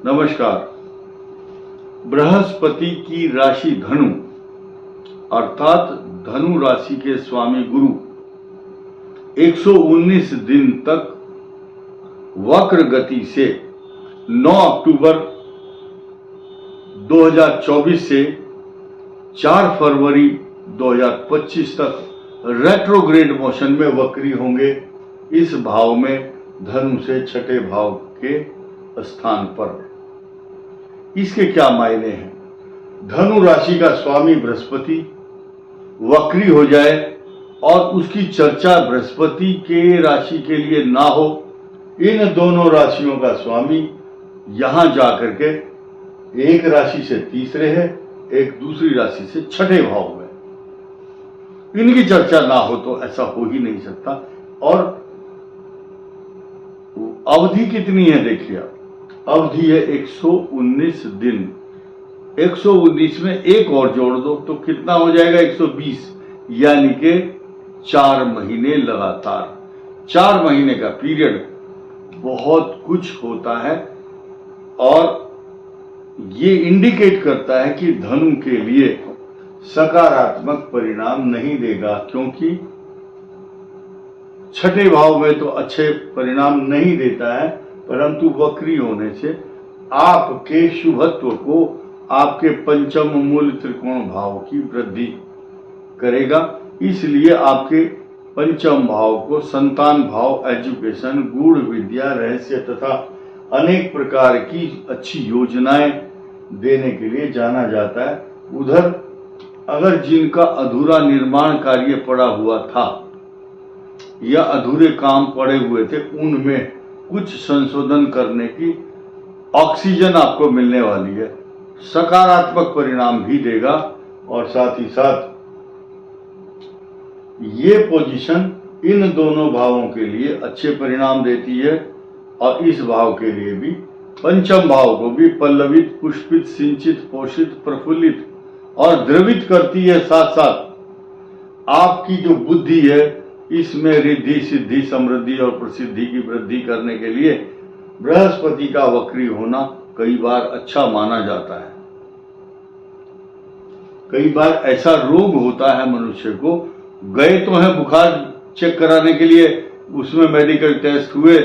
नमस्कार। बृहस्पति की राशि धनु अर्थात धनु राशि के स्वामी गुरु 119 दिन तक वक्र गति से 9 अक्टूबर 2024 से 4 फरवरी 2025 तक रेट्रोग्रेड मोशन में वक्री होंगे। इस भाव में धनु से छठे भाव के स्थान पर। इसके क्या मायने हैं? धनु राशि का स्वामी बृहस्पति वक्री हो जाए और उसकी चर्चा बृहस्पति के राशि के लिए ना हो, इन दोनों राशियों का स्वामी यहां जाकर के एक राशि से तीसरे है, एक दूसरी राशि से छठे भाव में, इनकी चर्चा ना हो तो ऐसा हो ही नहीं सकता। और अवधि कितनी है देखिए आप, अवधि है 119 दिन। 119 में एक और जोड़ दो तो कितना हो जाएगा? 120, यानी के 4 महीने लगातार। 4 महीने का पीरियड बहुत कुछ होता है और ये इंडिकेट करता है कि धनु के लिए सकारात्मक परिणाम नहीं देगा, क्योंकि छठे भाव में तो अच्छे परिणाम नहीं देता है, परंतु वक्री होने से आपके शुभत्व को, आपके पंचम मूल त्रिकोण भाव की वृद्धि करेगा। इसलिए आपके पंचम भाव को संतान भाव, एजुकेशन, गूढ़ विद्या, रहस्य तथा अनेक प्रकार की अच्छी योजनाएं देने के लिए जाना जाता है। उधर अगर जिनका अधूरा निर्माण कार्य पड़ा हुआ था या अधूरे काम पड़े हुए थे, उनमें कुछ संशोधन करने की ऑक्सीजन आपको मिलने वाली है, सकारात्मक परिणाम भी देगा। और साथ ही साथ ये पोजीशन इन दोनों भावों के लिए अच्छे परिणाम देती है और इस भाव के लिए भी, पंचम भाव को भी पल्लवित, पुष्पित, सिंचित, पोषित, प्रफुल्लित और द्रवित करती है। साथ साथ आपकी जो बुद्धि है इसमें रिद्धि, सिद्धि, समृद्धि और प्रसिद्धि की वृद्धि करने के लिए बृहस्पति का वक्री होना कई बार अच्छा माना जाता है। कई बार ऐसा रोग होता है मनुष्य को, गए तो है बुखार चेक कराने के लिए, उसमें मेडिकल टेस्ट हुए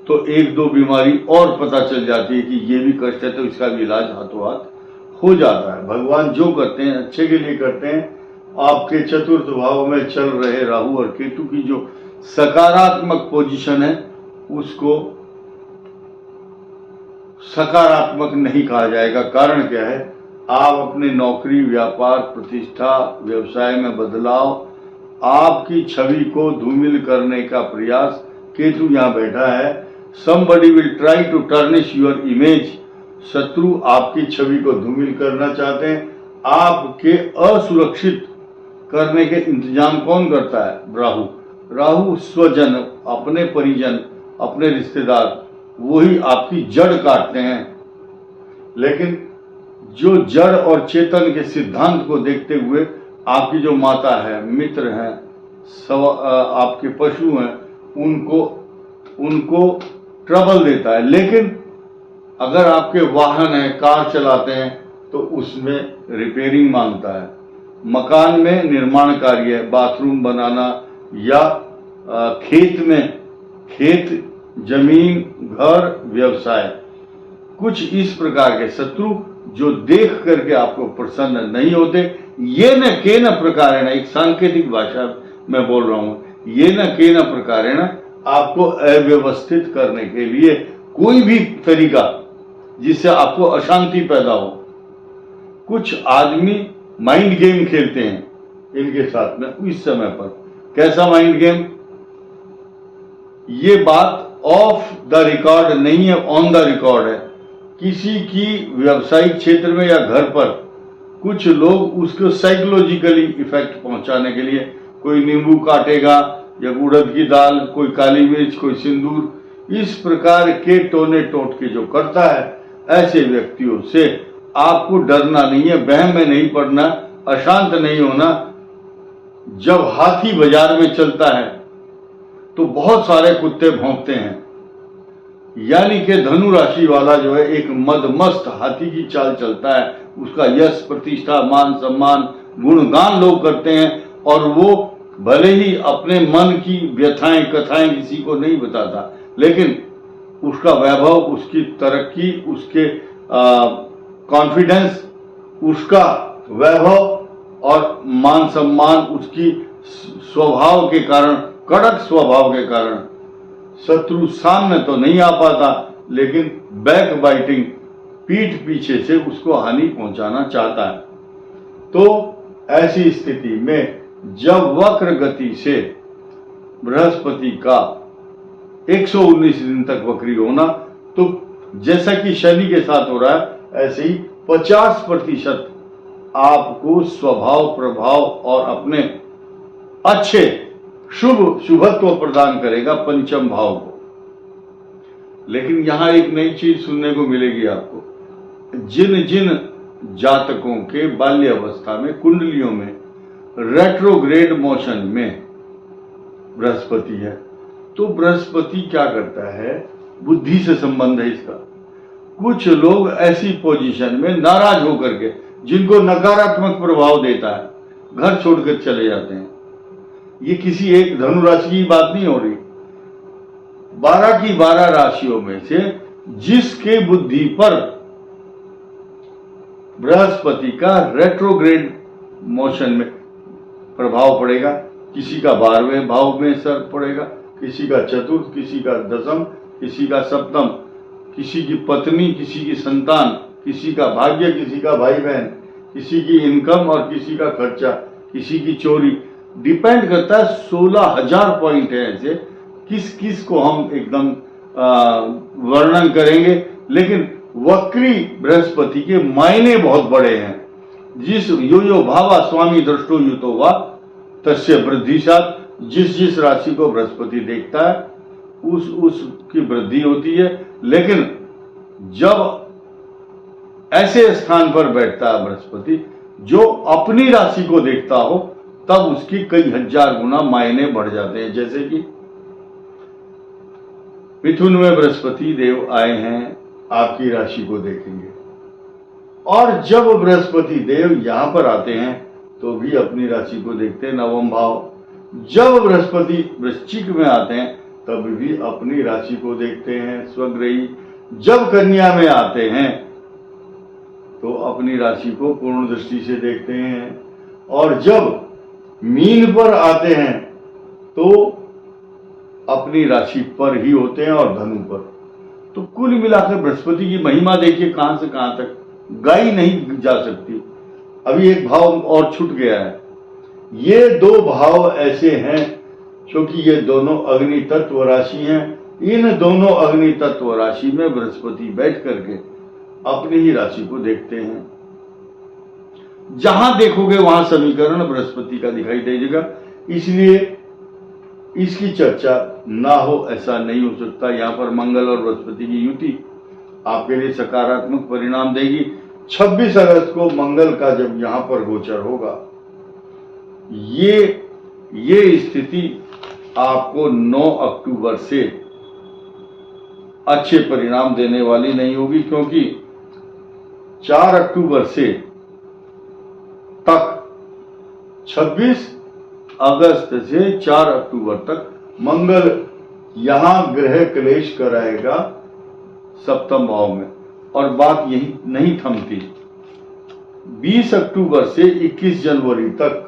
तो 1-2 बीमारी और पता चल जाती है कि ये भी कष्ट है, तो इसका भी इलाज हाथों हाथ हो जाता है। भगवान जो करते हैं अच्छे के लिए करते हैं। आपके चतुर्थ भाव में चल रहे राहु और केतु की जो सकारात्मक पोजीशन है उसको सकारात्मक नहीं कहा जाएगा। कारण क्या है? आप अपने नौकरी, व्यापार, प्रतिष्ठा, व्यवसाय में बदलाव, आपकी छवि को धूमिल करने का प्रयास, केतु यहां बैठा है। somebody will try to tarnish your image। शत्रु आपकी छवि को धूमिल करना चाहते हैं। आपके असुरक्षित करने के इंतजाम कौन करता है? राहु। राहु स्वजन, अपने परिजन, अपने रिश्तेदार, वही आपकी जड़ काटते हैं। लेकिन जो जड़ और चेतन के सिद्धांत को देखते हुए आपकी जो माता है, मित्र हैं, आपके पशु हैं, उनको ट्रबल देता है। लेकिन अगर आपके वाहन है, कार चलाते हैं, तो उसमें रिपेयरिंग मांगता है। मकान में निर्माण कार्य, बाथरूम बनाना या खेत, जमीन, घर, व्यवसाय, कुछ इस प्रकार के शत्रु जो देख करके आपको प्रसन्न नहीं होते, ये न के न प्रकारेण, एक सांकेतिक भाषा में बोल रहा हूं, ये न के न प्रकारेण आपको अव्यवस्थित करने के लिए कोई भी तरीका जिससे आपको अशांति पैदा हो। कुछ आदमी माइंड गेम खेलते हैं इनके साथ में इस समय पर। कैसा माइंड गेम? ये बात ऑफ द रिकॉर्ड नहीं है, ऑन द रिकॉर्ड है। किसी की व्यवसायिक क्षेत्र में या घर पर कुछ लोग उसको साइकोलॉजिकली इफेक्ट पहुंचाने के लिए, कोई नींबू काटेगा या उड़द की दाल, कोई काली मिर्च, कोई सिंदूर, इस प्रकार के टोने टोटके जो करता है, ऐसे व्यक्तियों से आपको डरना नहीं है, वहम में नहीं पड़ना, अशांत नहीं होना। जब हाथी बाजार में चलता है तो बहुत सारे कुत्ते भौंकते हैं, यानी कि धनु राशि वाला जो है एक मदमस्त हाथी की चाल चलता है। उसका यश, प्रतिष्ठा, मान सम्मान, गुणगान लोग करते हैं और वो भले ही अपने मन की व्यथाएं कथाएं किसी को नहीं बताता, लेकिन उसका वैभव, उसकी तरक्की, उसके कॉन्फिडेंस, उसका वैभव और मान सम्मान, उसकी स्वभाव के कारण, कड़क स्वभाव के कारण शत्रु सामने तो नहीं आ पाता, लेकिन बैक बाइटिंग, पीठ पीछे से उसको हानि पहुंचाना चाहता है। तो ऐसी स्थिति में जब वक्र गति से बृहस्पति का 119 दिन तक वक्री होना, तो जैसा कि शनि के साथ हो रहा है, ऐसे ही 50% आपको स्वभाव, प्रभाव और अपने अच्छे शुभत्व प्रदान करेगा पंचम भाव को। लेकिन यहां एक नई चीज सुनने को मिलेगी आपको। जिन जिन जातकों के बाल्य अवस्था में कुंडलियों में रेट्रोग्रेड मोशन में बृहस्पति है, तो बृहस्पति क्या करता है, बुद्धि से संबंध है इसका। कुछ लोग ऐसी पोजीशन में नाराज होकर के, जिनको नकारात्मक प्रभाव देता है, घर छोड़कर चले जाते हैं। ये किसी एक धनु राशि की बात नहीं हो रही, 12 की 12 राशियों में से जिसके बुद्धि पर बृहस्पति का रेट्रोग्रेड मोशन में प्रभाव पड़ेगा, किसी का 12वें भाव में असर पड़ेगा, किसी का चतुर्थ, किसी का दसम, किसी का सप्तम, किसी की पत्नी, किसी की संतान, किसी का भाग्य, किसी का भाई बहन, किसी की इनकम और किसी का खर्चा, किसी की चोरी, डिपेंड करता है। 16,000 पॉइंट है ऐसे, किस किस को हम एकदम वर्णन करेंगे, लेकिन वक्री बृहस्पति के मायने बहुत बड़े हैं। जिस यो भावा स्वामी दृष्टो युतो वा तस्य वृद्धि साथ, जिस राशि को बृहस्पति देखता है उसकी वृद्धि होती है। लेकिन जब ऐसे स्थान पर बैठता है बृहस्पति जो अपनी राशि को देखता हो, तब उसकी कई हजार गुना मायने बढ़ जाते हैं। जैसे कि मिथुन में बृहस्पति देव आए हैं, आपकी राशि को देखेंगे, और जब बृहस्पति देव यहां पर आते हैं तो भी अपनी राशि को देखते हैं, नवम भाव। जब बृहस्पति वृश्चिक में आते हैं तब भी अपनी राशि को देखते हैं, स्वग्रही। जब कन्या में आते हैं तो अपनी राशि को पूर्ण दृष्टि से देखते हैं, और जब मीन पर आते हैं तो अपनी राशि पर ही होते हैं और धनु पर। तो कुल मिलाकर बृहस्पति की महिमा देखिए कहां से कहां तक, गाई नहीं जा सकती। अभी एक भाव और छूट गया है। ये 2 भाव ऐसे हैं क्योंकि ये दोनों अग्नि तत्व राशि हैं। इन दोनों अग्नि तत्व राशि में बृहस्पति बैठ करके अपनी ही राशि को देखते हैं। जहां देखोगे वहां समीकरण बृहस्पति का दिखाई देगा, इसलिए इसकी चर्चा ना हो ऐसा नहीं हो सकता। यहाँ पर मंगल और बृहस्पति की युति आपके लिए सकारात्मक परिणाम देगी। 26 अगस्त को मंगल का जब यहाँ पर गोचर होगा, ये स्थिति आपको 9 अक्टूबर से अच्छे परिणाम देने वाली नहीं होगी, क्योंकि 4 अक्टूबर से तक 26 अगस्त से 4 अक्टूबर तक मंगल यहां ग्रह क्लेश कराएगा सप्तम भाव में, और बात यही नहीं थमती। 20 अक्टूबर से 21 जनवरी तक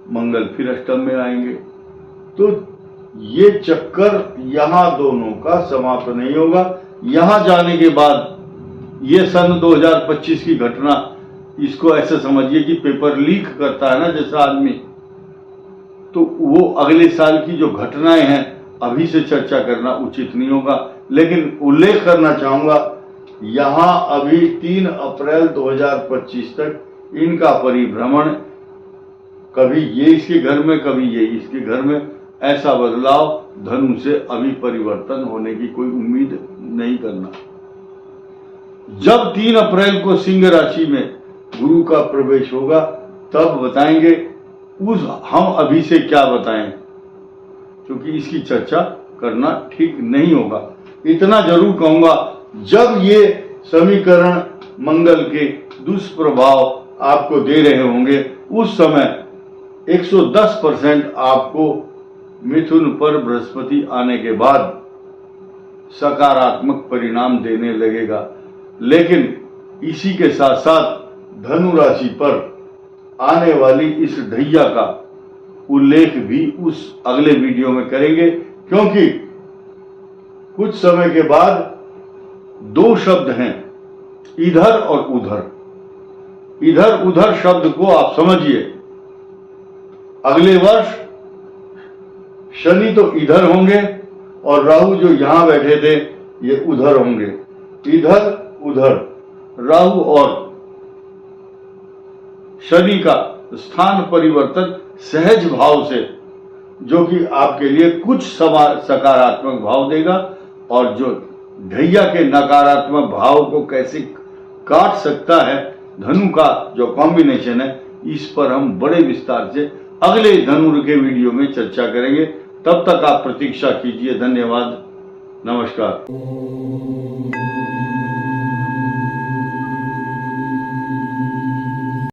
मंगल फिर अष्टम में आएंगे। तो ये चक्कर यहां दोनों का समाप्त नहीं होगा। यहां जाने के बाद ये सन 2025 की घटना, इसको ऐसे समझिए कि पेपर लीक करता है ना जैसा आदमी, तो वो अगले साल की जो घटनाएं हैं अभी से चर्चा करना उचित नहीं होगा। लेकिन उल्लेख करना चाहूंगा, यहां अभी 3 अप्रैल 2025 तक इनका परिभ्रमण, कभी ये इसके घर में, कभी ये इसके घर में, ऐसा बदलाव धनु से अभी परिवर्तन होने की कोई उम्मीद नहीं करना। जब 3 अप्रैल को सिंह राशि में गुरु का प्रवेश होगा तब बताएंगे। हम अभी से क्या बताएं, क्योंकि इसकी चर्चा करना ठीक नहीं होगा। इतना जरूर कहूंगा, जब ये समीकरण मंगल के दुष्प्रभाव आपको दे रहे होंगे उस समय 110% आपको मिथुन पर बृहस्पति आने के बाद सकारात्मक परिणाम देने लगेगा। लेकिन इसी के साथ साथ धनु राशि पर आने वाली इस ढैया का उल्लेख भी उस अगले वीडियो में करेंगे, क्योंकि कुछ समय के बाद दो शब्द हैं, इधर और उधर। इधर उधर शब्द को आप समझिए, अगले वर्ष शनि तो इधर होंगे और राहु जो यहां बैठे थे ये उधर होंगे। इधर उधर राहु और शनि का स्थान परिवर्तन सहज भाव से, जो कि आपके लिए कुछ सकारात्मक भाव देगा, और जो ढैया के नकारात्मक भाव को कैसे काट सकता है धनु का जो कॉम्बिनेशन है, इस पर हम बड़े विस्तार से अगले धनु के वीडियो में चर्चा करेंगे। तब तक आप प्रतीक्षा कीजिए। धन्यवाद, नमस्कार।